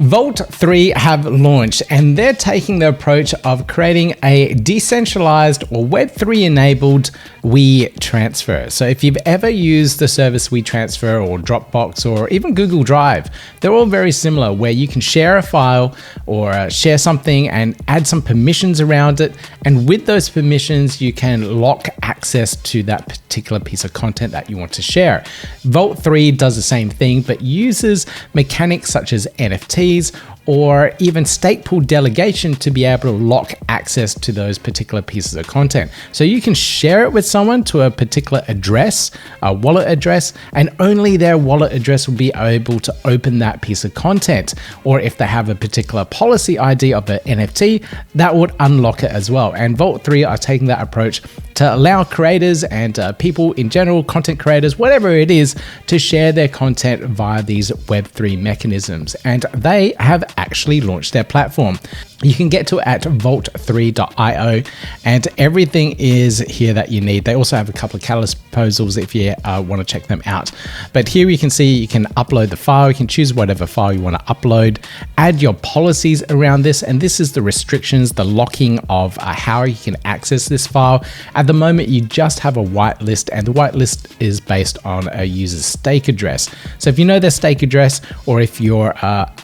Vault3 have launched, and they're taking the approach of creating a decentralized or Web3 enabled WeTransfer. So if you've ever used the service WeTransfer or Dropbox or even Google Drive, they're all very similar, where you can share a file or share something and add some permissions around it. And with those permissions, you can lock access to that particular piece of content that you want to share. Vault3 does the same thing, but uses mechanics such as NFTs or even stake pool delegation to be able to lock access to those particular pieces of content. So you can share it with someone to a particular address, a wallet address, and only their wallet address will be able to open that piece of content. Or if they have a particular policy ID of the NFT, that would unlock it as well. And Vault3 are taking that approach to allow creators and people in general, content creators, whatever it is, to share their content via these Web3 mechanisms. And they have actually launched their platform. You can get to it at vault3.io, and everything is here that you need. They also have a couple of catalyst proposals if you want to check them out. But here you can see you can upload the file. You can choose whatever file you want to upload, add your policies around this, and this is the restrictions, the locking of how you can access this file. At the moment, you just have a whitelist, and the whitelist is based on a user's stake address. So if you know their stake address, or if you're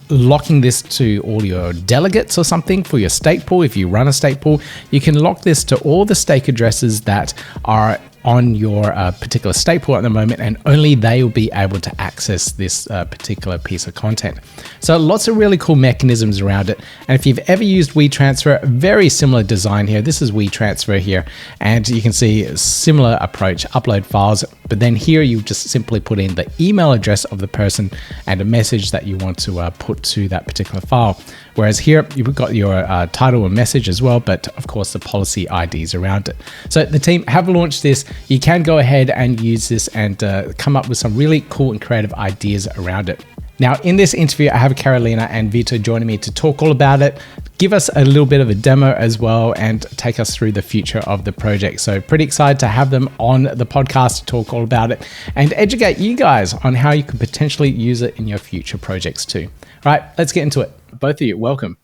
locking this to all your delegates or something for your stake pool, if you run a stake pool, you can lock this to all the stake addresses that are on your particular stake pool at the moment, and only they will be able to access this particular piece of content. So lots of really cool mechanisms around it. And if you've ever used WeTransfer, very similar design here. This is WeTransfer here, and you can see a similar approach, upload files, but then here you just simply put in the email address of the person and a message that you want to put to that particular file. Whereas here you've got your title and message as well, but of course the policy IDs around it. So the team have launched this. You can go ahead and use this and come up with some really cool and creative ideas around it. Now, in this interview, I have Carolina and Vito joining me to talk all about it, give us a little bit of a demo as well, and take us through the future of the project. So pretty excited to have them on the podcast to talk all about it and educate you guys on how you could potentially use it in your future projects too. All right, let's get into it. Both of you, welcome.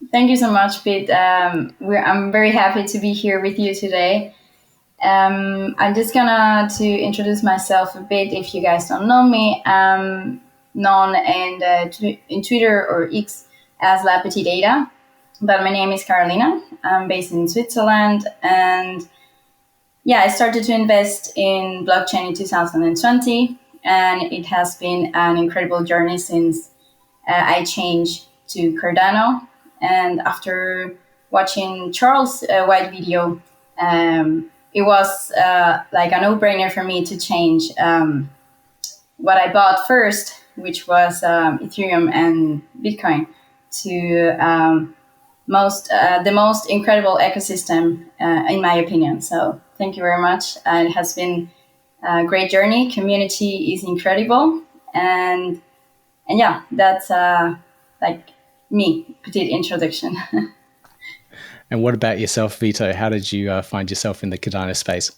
Thank you so much, Pete. I'm very happy to be here with you today. I'm just gonna to introduce myself a bit if you guys don't know me. I'm known in Twitter or X as La Petite Data, but my name is Carolina. I'm based in Switzerland, and I started to invest in blockchain in 2020, and it has been an incredible journey since I changed to Cardano. And after watching Charles' White video, it was like a no-brainer for me to change what I bought first, which was Ethereum and Bitcoin, to the most incredible ecosystem, in my opinion. So thank you very much. It has been a great journey. Community is incredible. And that's like me, petite introduction. And what about yourself, Vito? How did you find yourself in the Cardano space?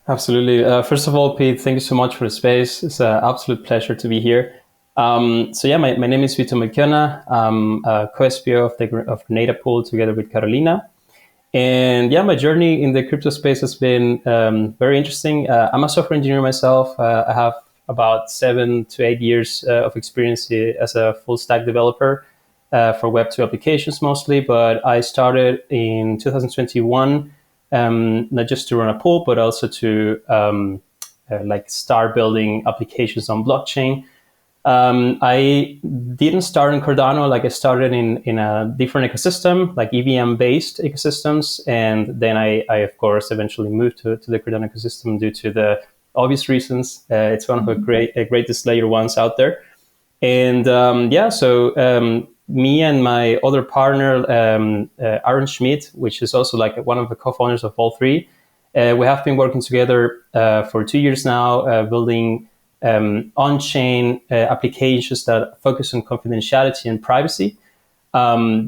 Absolutely. First of all, Pete, thank you so much for the space. It's an absolute pleasure to be here. My name is Vito McKenna. I'm a co-SPO of Grenada Pool together with Carolina. And my journey in the crypto space has been very interesting. I'm a software engineer myself. I have about 7 to 8 years of experience as a full stack developer for Web2 applications mostly. But I started in 2021, not just to run a pool, but also to start building applications on blockchain. I didn't start in Cardano. I started in a different ecosystem, like EVM-based ecosystems. And then I of course, eventually moved to the Cardano ecosystem due to the obvious reasons. It's one of the greatest layer ones out there. And me and my other partner, Aaron Schmidt, which is also one of the co-founders of Vault3, we have been working together for 2 years now, building on-chain applications that focus on confidentiality and privacy.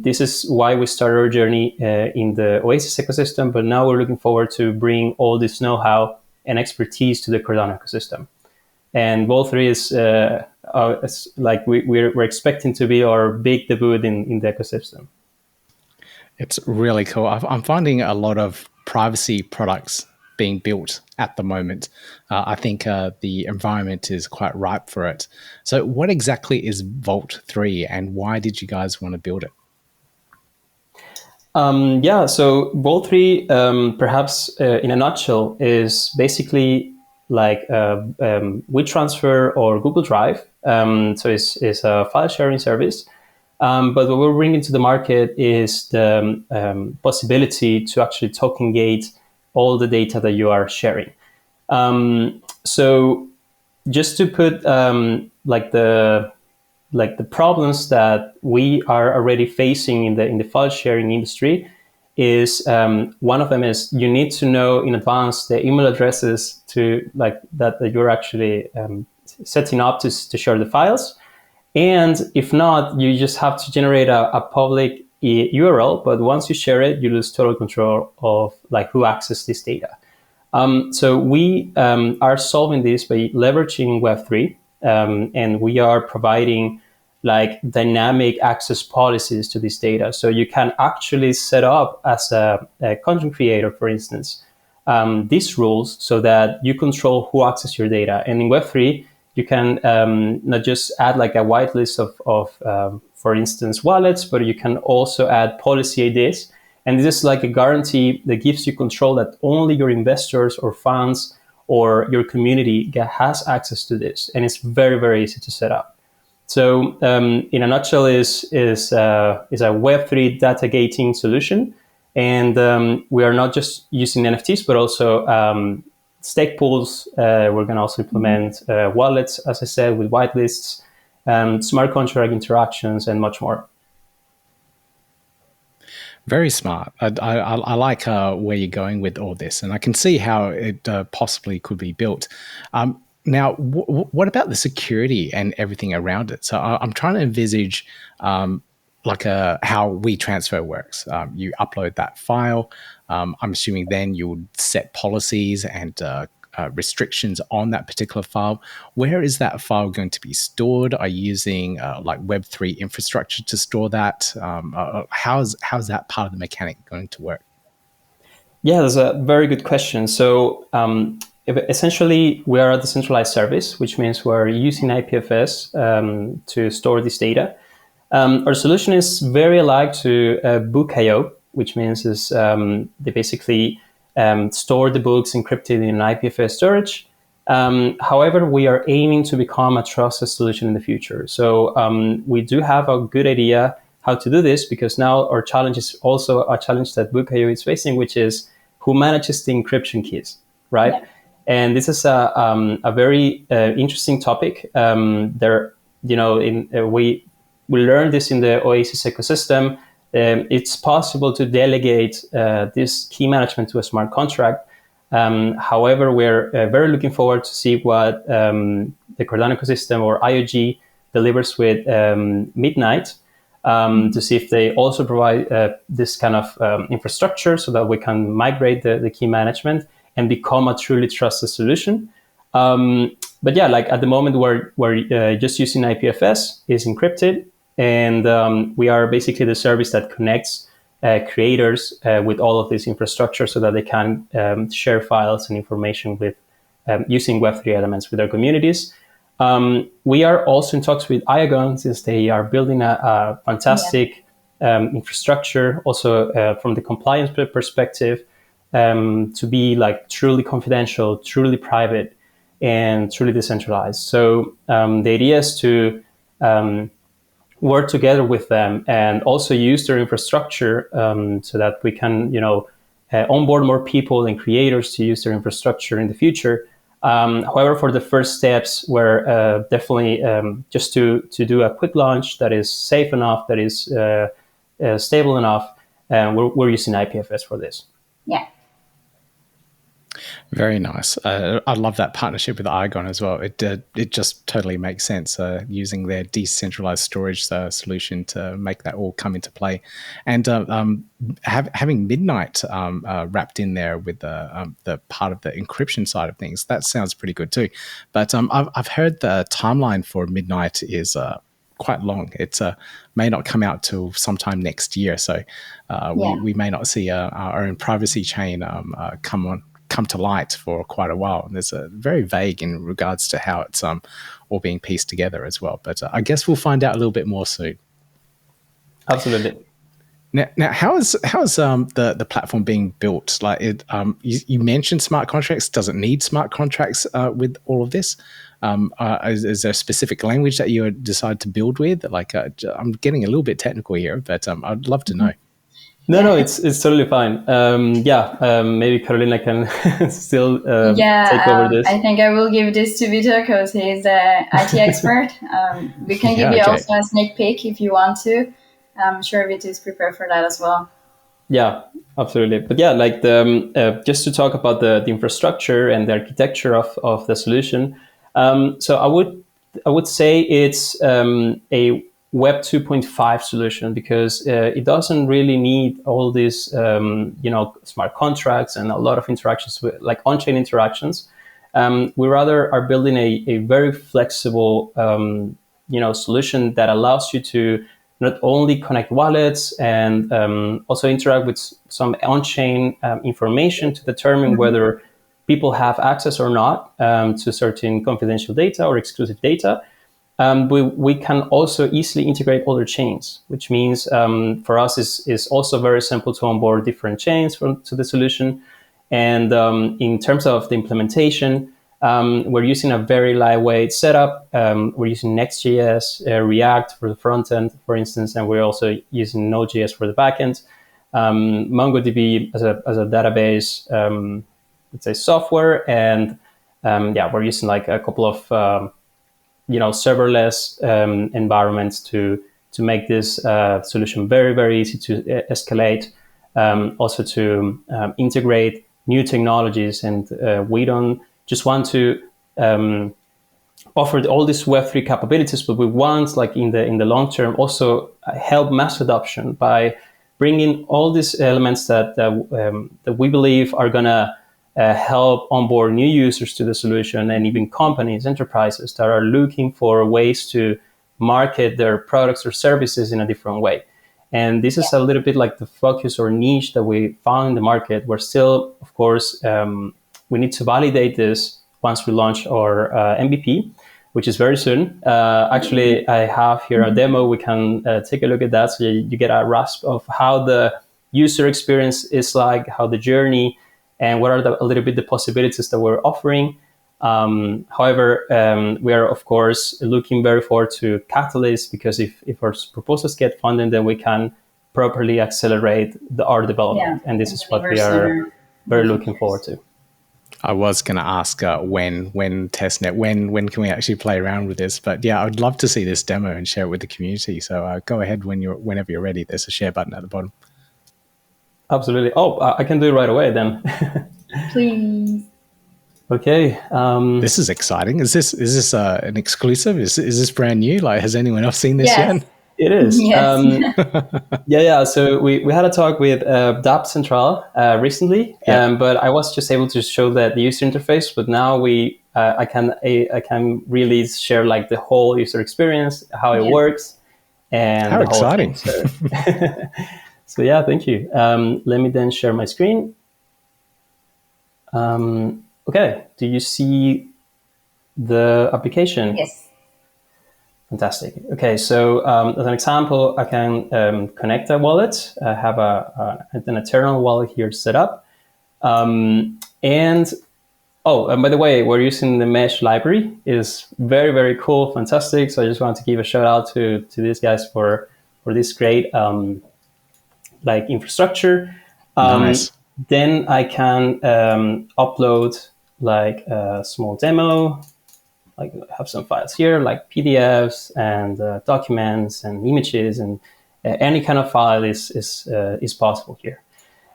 This is why we started our journey in the Oasis ecosystem, but now we're looking forward to bring all this know-how and expertise to the Cardano ecosystem. And Vault3 is like we're expecting to be our big debut in the ecosystem. It's really cool. I'm finding a lot of privacy products being built at the moment. I think the environment is quite ripe for it. So what exactly is Vault3 and why did you guys want to build it? Yeah, so Vault3, perhaps in a nutshell, is basically like WeTransfer or Google Drive. So it's a file sharing service. But what we're bringing to the market is the possibility to actually token gate all the data that you are sharing. So just to put like the problems that we are already facing in the file sharing industry is one of them is you need to know in advance the email addresses to like that you're actually setting up to share the files. And if not, you just have to generate a public URL. But once you share it, you lose total control of like who accesses this data. So we are solving this by leveraging Web3, and we are providing like dynamic access policies to this data. So you can actually set up as a content creator, for instance, these rules so that you control who accesses your data. And in Web3, you can not just add like a whitelist of for instance, wallets, but you can also add policy IDs. And this is like a guarantee that gives you control that only your investors or funds or your community has access to this. And it's very, very easy to set up. So in a nutshell, is a Web3 data gating solution. And we are not just using NFTs, but also stake pools. We're going to also implement wallets, as I said, with whitelists, smart contract interactions, and much more. Very smart. I like where you're going with all this, and I can see how it possibly could be built. Now, what about the security and everything around it? So I'm trying to envisage like how WeTransfer works. You upload that file. I'm assuming then you would set policies and restrictions on that particular file. Where is that file going to be stored? Are you using like Web3 infrastructure to store that? How's that part of the mechanic going to work? Yeah, that's a very good question. So essentially, we are a decentralized service, which means we're using IPFS to store this data. Our solution is very alike to Book.io, which means is they basically store the books encrypted in IPFS storage. However, we are aiming to become a trusted solution in the future. So we do have a good idea how to do this, because now our challenge is also a challenge that Book.io is facing, which is who manages the encryption keys, right? Yeah. And this is a very interesting topic. We learned this in the Oasis ecosystem. It's possible to delegate this key management to a smart contract. However, we're very looking forward to see what the Cardano ecosystem or IOG delivers with Midnight, to see if they also provide this kind of infrastructure so that we can migrate the key management and become a truly trusted solution. But yeah, like at the moment we're just using IPFS, is encrypted, and we are basically the service that connects creators with all of this infrastructure so that they can share files and information with using Web3 elements with their communities. We are also in talks with Iagon, since they are building a fantastic infrastructure, also from the compliance perspective, to be like truly confidential, truly private, and truly decentralized. So the idea is to work together with them and also use their infrastructure so that we can, onboard more people and creators to use their infrastructure in the future. However, for the first steps, we're definitely just to do a quick launch that is safe enough, that is stable enough, and we're using IPFS for this. Yeah. Very nice. I love that partnership with Iagon as well. It just totally makes sense using their decentralized storage solution to make that all come into play, and having Midnight wrapped in there with the part of the encryption side of things. That sounds pretty good too. But I've heard the timeline for Midnight is quite long. It may not come out till sometime next year, so we may not see our own privacy chain come to light for quite a while. And there's a very vague in regards to how it's all being pieced together as well. But I guess we'll find out a little bit more soon. Absolutely. Now, how is the platform being built? Like you mentioned smart contracts. Does it need smart contracts with all of this? Is there a specific language that you decide to build with? Like, I'm getting a little bit technical here, but I'd love to know. No, it's totally fine. Maybe Carolina can still take over this. I think I will give this to Vito because he's the IT expert. We can give you also a sneak peek if you want to. I'm sure Vito is prepared for that as well. Yeah, absolutely. But yeah, like just to talk about the infrastructure and the architecture of the solution. So I would say it's a Web 2.5 solution because it doesn't really need all these smart contracts and a lot of interactions with like on-chain interactions. We rather are building a very flexible solution that allows you to not only connect wallets and also interact with some on-chain information to determine whether people have access or not to certain confidential data or exclusive data. We can also easily integrate other chains, which means for us is also very simple to onboard different chains to the solution. And in terms of the implementation, we're using a very lightweight setup. We're using Next.js, React for the front end, for instance, and we're also using Node.js for the back end. MongoDB as a database, let's say software, and we're using like a couple of serverless environments to make this solution very, very easy to escalate. Also to integrate new technologies, and we don't just want to offer all these Web3 capabilities, but we want, like in the long term, also help mass adoption by bringing all these elements that we believe are gonna help onboard new users to the solution, and even companies, enterprises that are looking for ways to market their products or services in a different way. And this is a little bit like the focus or niche that we found in the market. We're still, of course, we need to validate this once we launch our MVP, which is very soon. Actually, I have here a demo. We can take a look at that so you get a grasp of how the user experience is like, how the journey, and what are a little bit the possibilities that we're offering. However, we are, of course, looking very forward to Catalyst, because if our proposals get funded, then we can properly accelerate our development. And this is what we are very looking forward to. I was going to ask when testnet, when can we actually play around with this? But yeah, I'd love to see this demo and share it with the community. So go ahead whenever you're ready. There's a share button at the bottom. Absolutely. Oh, I can do it right away then. Please. Okay. This is exciting. Is this an exclusive? Is this brand new? Like, has anyone else seen this yet? It is. Yes. So we had a talk with Decentralized recently, but I was just able to show the user interface. But now I can really share like the whole user experience, how it works, and how the whole exciting! Thing. So yeah, thank you. Let me then share my screen. Okay, do you see the application? Yes. Fantastic. Okay, so as an example, I can connect a wallet. I have an Eternal wallet here set up. And by the way, we're using the mesh library. It is very, very cool, fantastic. So I just want to give a shout out to these guys for this great infrastructure. Nice. Then I can upload like a small demo. Like I have some files here, like PDFs and documents and images, and any kind of file is possible here.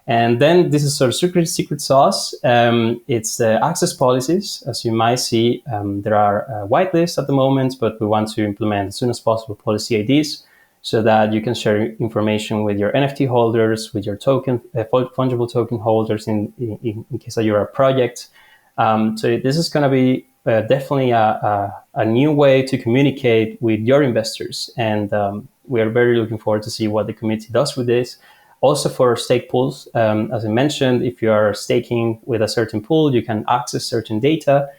And then this is sort of secret sauce. It's the access policies. As you might see, there are whitelists at the moment, but we want to implement as soon as possible policy IDs so that you can share information with your NFT holders, with your token, fungible token holders in case that you're a project. So this is going to be definitely a new way to communicate with your investors. And we are very looking forward to see what the community does with this. Also for stake pools, as I mentioned, if you are staking with a certain pool, you can access certain data.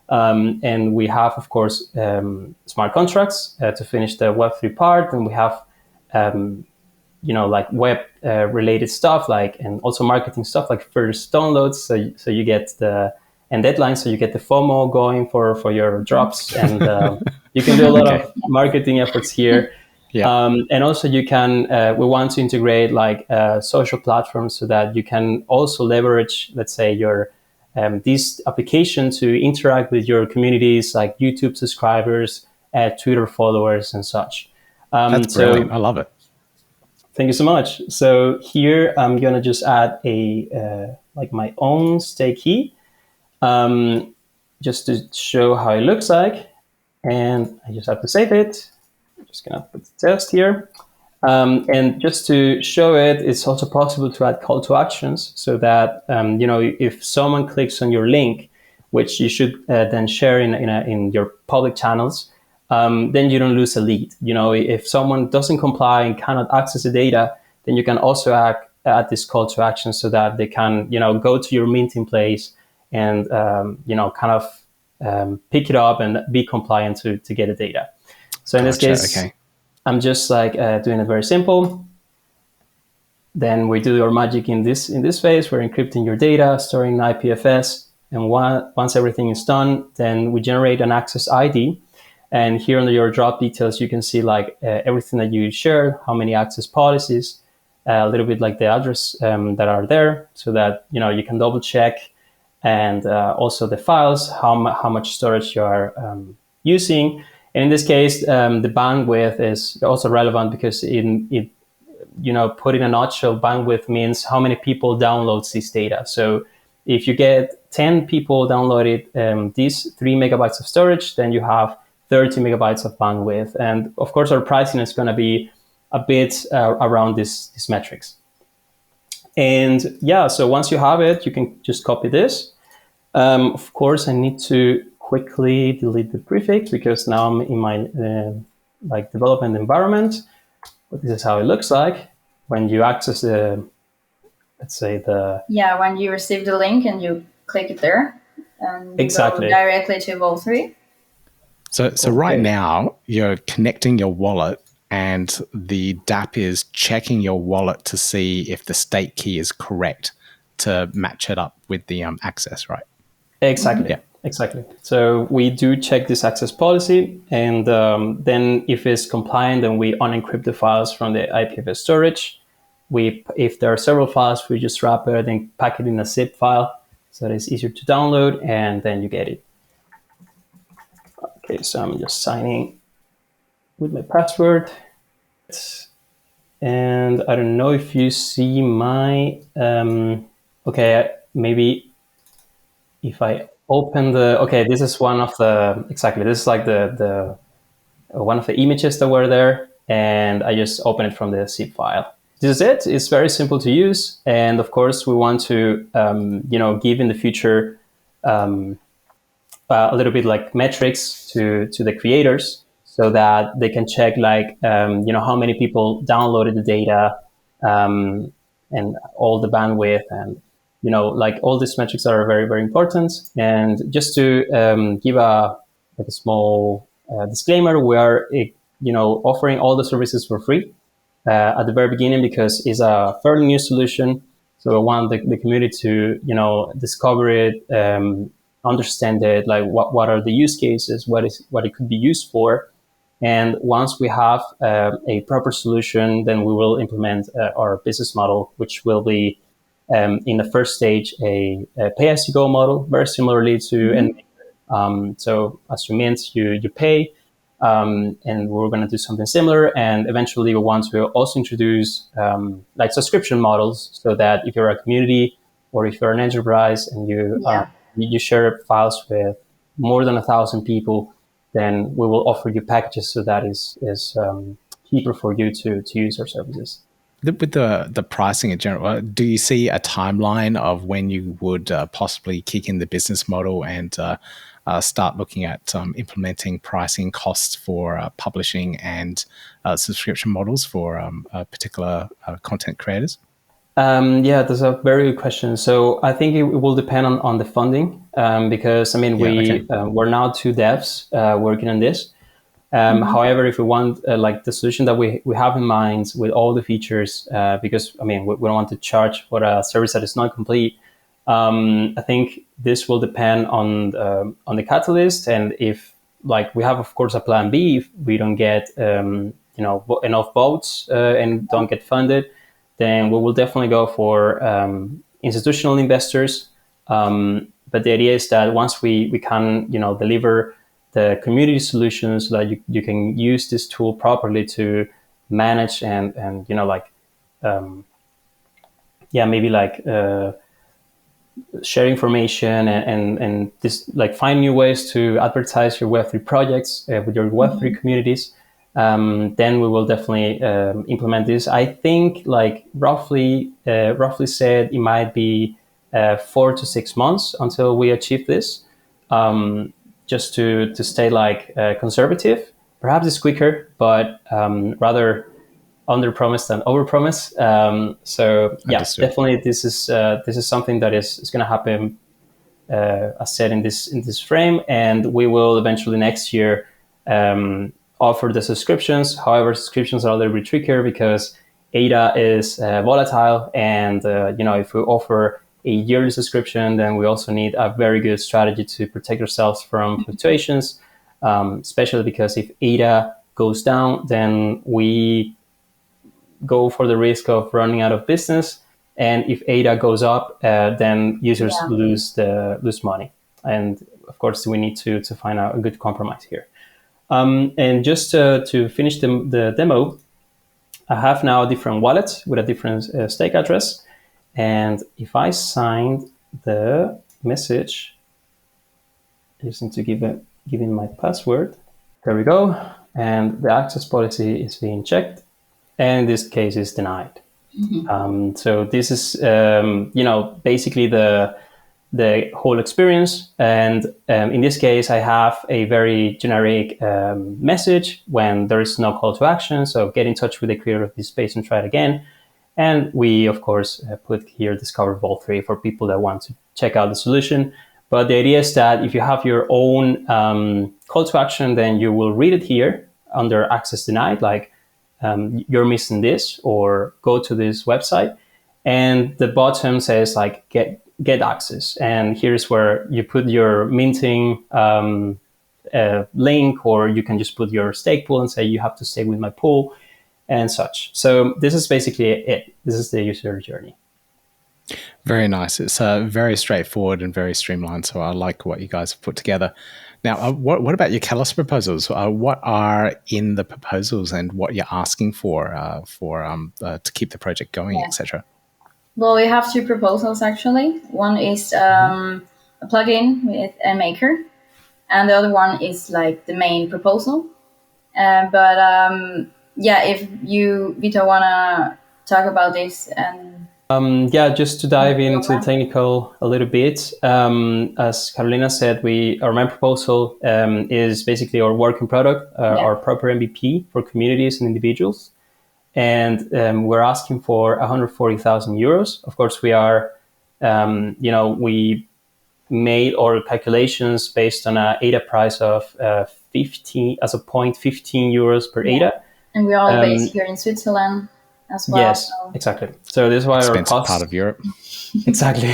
And we have, of course, smart contracts to finish the Web3 part. And we have, like web related stuff, and also marketing stuff like first downloads. So you get and deadlines. So you get the FOMO going for your drops. And you can do a lot of marketing efforts here. Yeah. And also you can, we want to integrate social platforms so that you can also leverage, let's say, your this application to interact with your communities, like YouTube subscribers, Twitter followers, and such. That's brilliant. I love it. Thank you so much. So here I'm gonna just add a my own stake key, just to show how it looks like, and I just have to save it. I'm just gonna put the test here. And just to show it, it's also possible to add call to actions so that, if someone clicks on your link, which you should then share in your public channels, then you don't lose a lead. If someone doesn't comply and cannot access the data, then you can also add this call to action so that they can, go to your minting place and, pick it up and be compliant to get the data. So in this case, I'm just doing it very simple. Then we do our magic in this phase. We're encrypting your data, storing IPFS, and once everything is done, then we generate an access ID. And here under your drop details, you can see everything that you shared, how many access policies, a little bit like the address that are there, so that you can double check, and also the files, how much storage you are using. And in this case, the bandwidth is also relevant because put in a nutshell, bandwidth means how many people downloads this data. So if you get 10 people downloaded these 3 megabytes of storage, then you have 30 megabytes of bandwidth. And of course, our pricing is going to be a bit around these metrics. And yeah, so once you have it, you can just copy this. Of course, I need to quickly delete the prefix because now I'm in my development environment. But this is how it looks like when you access when you receive the link and you click it there, and exactly go directly to Vault3. So right now you're connecting your wallet, and the DApp is checking your wallet to see if the stake key is correct to match it up with the access, right? Exactly. Yeah. Exactly. So we do check this access policy, and then if it's compliant, then we unencrypt the files from the IPFS storage. If there are several files, we just wrap it and pack it in a zip file so that it's easier to download, and then you get it. Okay, so I'm just signing with my password. And I don't know if you see my, maybe if I open this is one of the, this is the one of the images that were there, and I just open it from the zip file. This is it. It's very simple to use, and of course we want to give in the future a little bit metrics to the creators so that they can check how many people downloaded the data and all the bandwidth, and all these metrics are very, very important. And just to give a small disclaimer, we are offering all the services for free at the very beginning because it's a fairly new solution. So I want the community to discover it, understand it, what are the use cases, what it could be used for. And once we have a proper solution, then we will implement our business model, which will be in the first stage, a pay-as-you-go model, very similarly to so as you mint, you pay, and we're going to do something similar. And eventually we want to also introduce like subscription models, so that if you're a community or if you're an enterprise and you share files with more than 1,000 people, then we will offer you packages so that is cheaper for you to use our services. With the pricing in general, do you see a timeline of when you would possibly kick in the business model and start looking at implementing pricing costs for publishing and subscription models for particular content creators? Yeah, that's a very good question. So I think it will depend on the funding, because I mean we're now 2 devs working on this. However, if we want like the solution that we have in mind with all the features, because I mean we don't want to charge for a service that is not complete. I think this will depend on the catalyst, and if like we have of course a plan B if we don't get enough votes and don't get funded, then we will definitely go for institutional investors. But the idea is that once we can deliver the community solutions so that you can use this tool properly to manage and share information and this like find new ways to advertise your Web3 projects with your Web3 communities, then we will definitely implement this. I think like roughly said it might be 4 to 6 months until we achieve this. Just to stay like conservative. Perhaps it's quicker, but rather under promise than over promise. So yeah, Understood. definitely this is something that is going to happen as said in this frame, and we will eventually next year offer the subscriptions. However, subscriptions are a little bit trickier because ADA is volatile, and if we offer a yearly subscription, then we also need a very good strategy to protect ourselves from fluctuations, especially because if ADA goes down, then we go for the risk of running out of business. And if ADA goes up, then users lose money. And of course, we need to find out a good compromise here. And just to finish the demo, I have now a different wallet with a different stake address. And if I signed the message, I just need to give in my password. There we go. And the access policy is being checked. And in this case, is denied. So this is, basically the whole experience. And in this case, I have a very generic message when there is no call to action. So get in touch with the creator of this space and try it again. And we, of course, put here Discover Vault3 for people that want to check out the solution. But the idea is that if you have your own call to action, then you will read it here under access denied, like you're missing this, or go to this website. And the bottom says like get access. And here's where you put your minting link, or you can just put your stake pool and say you have to stake with my pool and such. So this is basically it. This is the user journey. Very nice. It's very straightforward and very streamlined. So I like what you guys have put together. Now, what about your catalyst proposals? What are in the proposals and what you're asking for to keep the project going, etc.? Well, we have 2 proposals actually. One is a plugin with a maker, and the other one is like the main proposal. If you, Vito, want to talk about this and... just to dive into the technical a little bit. As Carolina said, our main proposal is basically our working product, our proper MVP for communities and individuals. And we're asking for 140,000 euros. Of course, we are, we made our calculations based on an ADA price of 0.15 euros per ADA. And we're all based here in Switzerland as well. Yes, exactly. So this is why our cost part of Europe. Exactly.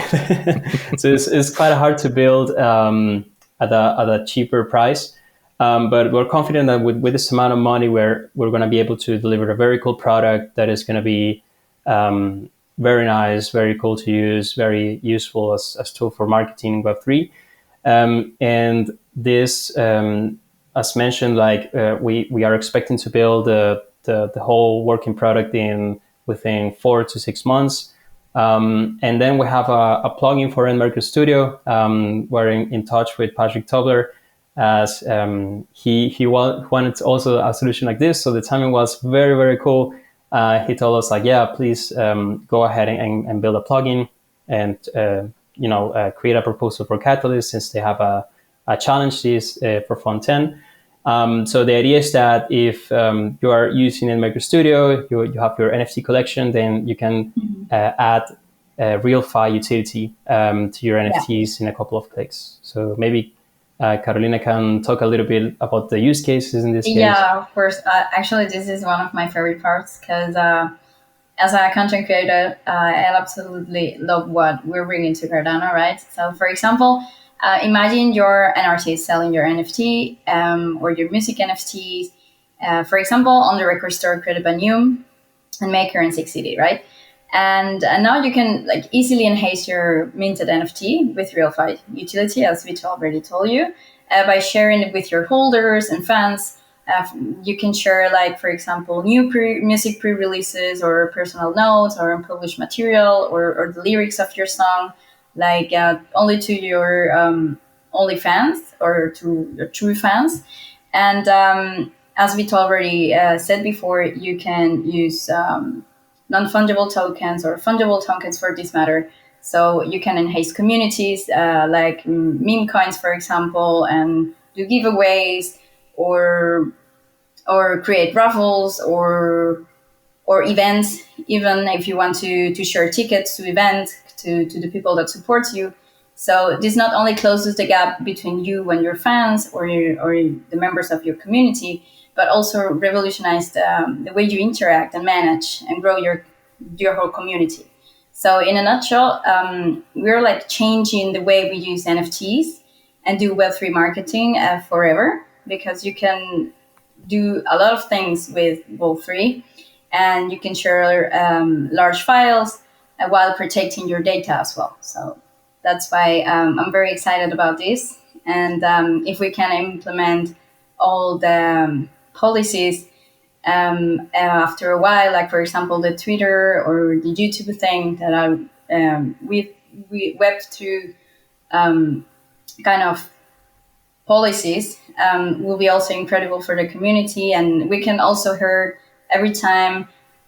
So it's quite hard to build at a cheaper price. But we're confident that with this amount of money, we're going to be able to deliver a very cool product that is going to be very nice, very cool to use, very useful as tool for marketing Web3. And this as mentioned, like we are expecting to build the whole working product within 4 to 6 months. And then we have a plugin for Endmarker Studio. We're in touch with Patrick Tobler, as he wanted also a solution like this. So the timing was very, very cool. He told us like, yeah, please go ahead and build a plugin and create a proposal for Catalyst, since they have a challenge this for Fund 10. So the idea is that if you are using Endmarker Studio, you have your NFT collection, then you can add a RealFi utility to your NFTs in a couple of clicks. So maybe Carolina can talk a little bit about the use cases in this case. Yeah, of course. Actually, this is one of my favorite parts, because as a content creator, I absolutely love what we're bringing to Cardano, right? So, for example, imagine you're an artist selling your NFT or your music NFTs, for example, on the record store created by New and Maker and 6CD, right? And now you can like easily enhance your minted NFT with RealFi utility, as Vito already told you, by sharing it with your holders and fans. You can share, like, for example, new music pre-releases or personal notes or unpublished material or the lyrics of your song, like only to your only fans or to your true fans. And as Vito already said before, you can use non-fungible tokens or fungible tokens for this matter. So you can enhance communities like meme coins, for example, and do giveaways or create raffles or events, even if you want to share tickets to events to the people that support you. So this not only closes the gap between you and your fans or the members of your community, but also revolutionize the way you interact and manage and grow your whole community. So in a nutshell, we're like changing the way we use NFTs and do Web3 marketing forever, because you can do a lot of things with Vault3, and you can share large files while protecting your data as well. So that's why I'm very excited about this. And if we can implement all the policies after a while, like for example the Twitter or the YouTube thing that are we Web2 kind of policies, will be also incredible for the community, and we can also hear every time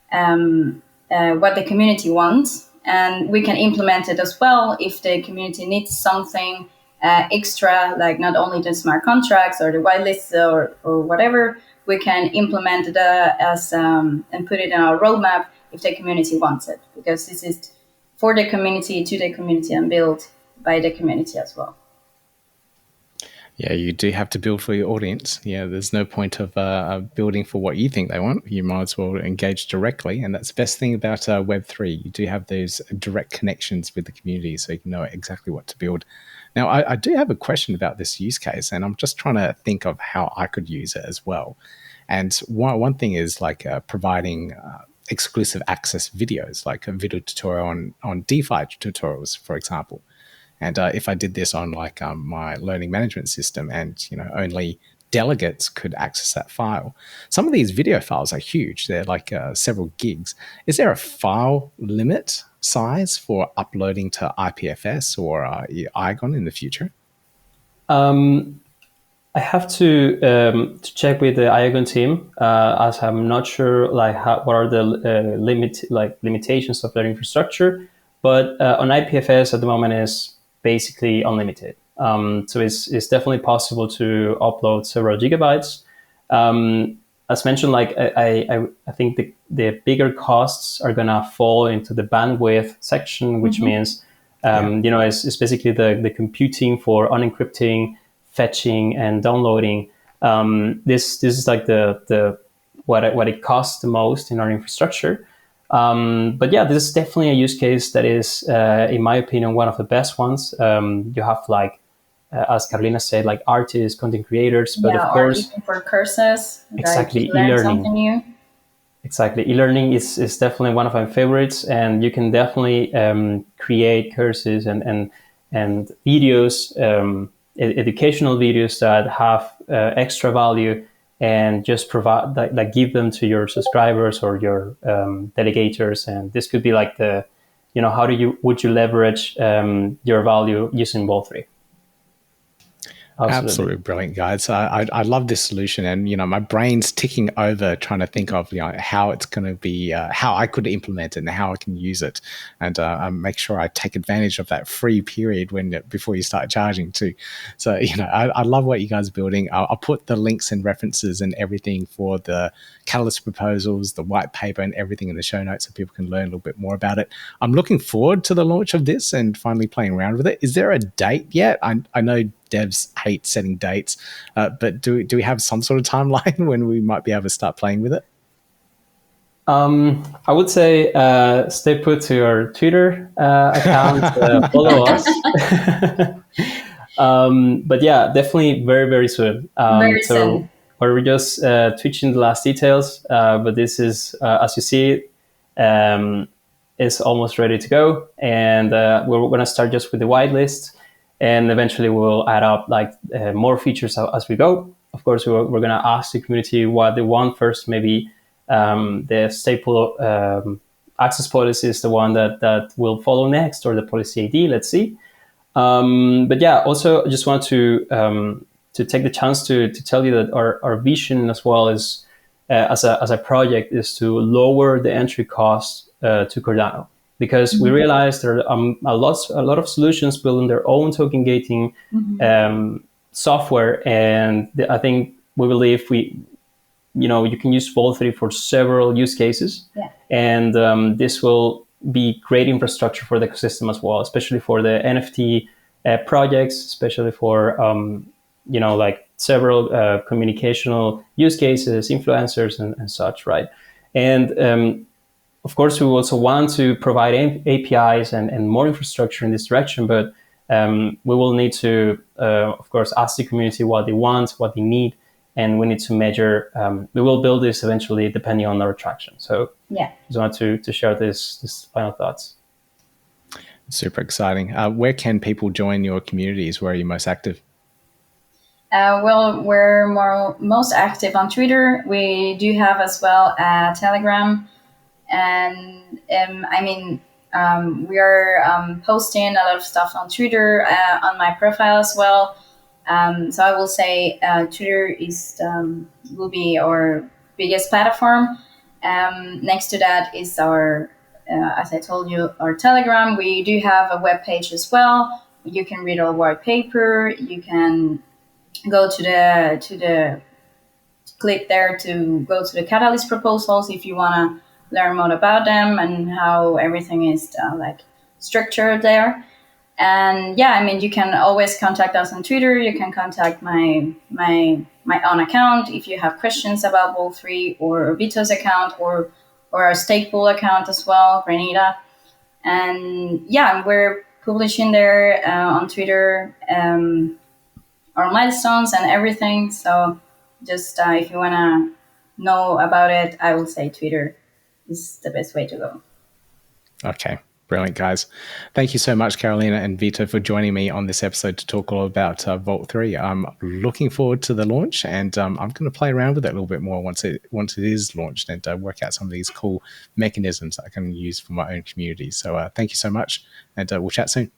what the community wants, and we can implement it as well if the community needs something extra, like not only the smart contracts or the whitelists or whatever. We can implement it as and put it in our roadmap if the community wants it, because this is for the community, to the community, and built by the community as well. Yeah, you do have to build for your audience. Yeah, there's no point of building for what you think they want. You might as well engage directly. And that's the best thing about Web3. You do have those direct connections with the community, so you can know exactly what to build. Now, I do have a question about this use case, and I'm just trying to think of how I could use it as well. And one thing is like providing exclusive access videos, like a video tutorial on DeFi tutorials, for example. And if I did this on like my learning management system, and only delegates could access that file. Some of these video files are huge. They're like several gigs. Is there a file limit size for uploading to IPFS or Iagon in the future? I have to check with the Iagon team, as I'm not sure like what are the limitations of their infrastructure. But on IPFS at the moment is basically unlimited. So it's definitely possible to upload several gigabytes. As mentioned, like I think the bigger costs are gonna fall into the bandwidth section, which means it's basically the computing for unencrypting, fetching, and downloading. This is like the what it costs the most in our infrastructure. But yeah, this is definitely a use case that is, in my opinion, one of the best ones. You have like, as Carolina said, like artists, content creators, but of course, even for courses, exactly, like learn something e-learning. new. Exactly, e-learning is definitely one of my favorites, and you can definitely create courses and videos educational videos that have extra value, and just provide like give them to your subscribers or your delegators. And this could be like the, how would you leverage your value using Vault3? Absolutely brilliant, guys. I love this solution, and my brain's ticking over trying to think of how it's going to be, how I could implement it and how I can use it, and make sure I take advantage of that free period before you start charging too. So I love what you guys are building. I'll put the links and references and everything for the Catalyst proposals, the white paper, and everything in the show notes so people can learn a little bit more about it. I'm looking forward to the launch of this and finally playing around with it. Is there a date yet? I know devs hate setting dates, but do we have some sort of timeline when we might be able to start playing with it? I would say stay put to your Twitter account, follow us. But yeah, definitely very, very soon. Very soon. We're just tweaking the last details, but this is, as you see, is almost ready to go. And we're going to start just with the whitelist. And eventually we'll add up more features as we go. Of course, we're going to ask the community what they want first. Maybe the staple access policy is the one that will follow next, or the policy ID. Let's see. But yeah, also I just want to take the chance to tell you that our vision as well is as a project is to lower the entry cost to Cardano. Because we realize there are a lot of solutions building their own token gating software, and I think we believe you can use Vault3 for several use cases, and this will be great infrastructure for the ecosystem as well, especially for the NFT projects, especially for several communicational use cases, influencers, and such, right? And of course, we also want to provide APIs and more infrastructure in this direction, but we will need to, of course, ask the community what they want, what they need, and we need to measure. We will build this eventually depending on our traction. So just want to share this final thoughts. Super exciting. Where can people join your communities? Where are you most active? Well, we're most active on Twitter. We do have as well Telegram. And we are posting a lot of stuff on Twitter, on my profile as well. So I will say Twitter will be our biggest platform. Next to that is our, as I told you, our Telegram. We do have a web page as well. You can read our white paper. You can go to the click there to go to the Catalyst proposals if you want to learn more about them and how everything is structured there. And you can always contact us on Twitter. You can contact my own account if you have questions about Vault3, or Vito's account, or our stake pool account as well, Renita. And we're publishing there on Twitter our milestones and everything. So just if you want to know about it, I will say Twitter is the best way to go. Okay, brilliant, guys. Thank you so much, Carolina and Vito, for joining me on this episode to talk all about Vault3. I'm looking forward to the launch, and I'm going to play around with it a little bit more once it is launched, and work out some of these cool mechanisms that I can use for my own community. So thank you so much, and we'll chat soon.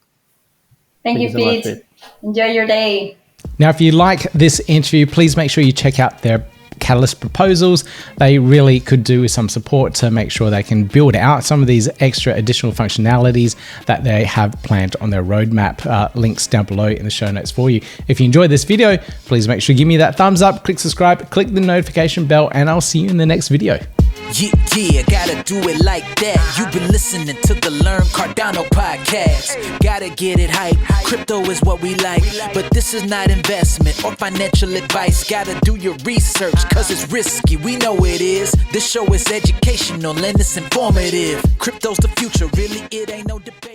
Thank you, Pete. So much, Pete. Enjoy your day. Now, if you like this interview, please make sure you check out their Catalyst proposals. They really could do with some support to make sure they can build out some of these extra additional functionalities that they have planned on their roadmap. Links down below in the show notes for you. If you enjoyed this video, please make sure you give me that thumbs up, click subscribe, click the notification bell, and I'll see you in the next video. Yeah, gotta do it like that. You've been listening to the Learn Cardano podcast. Gotta get it hype. Crypto is what we like, but this is not investment or financial advice. Gotta do your research, cause it's risky. We know it is. This show is educational and it's informative. Crypto's the future, really, it ain't no debate.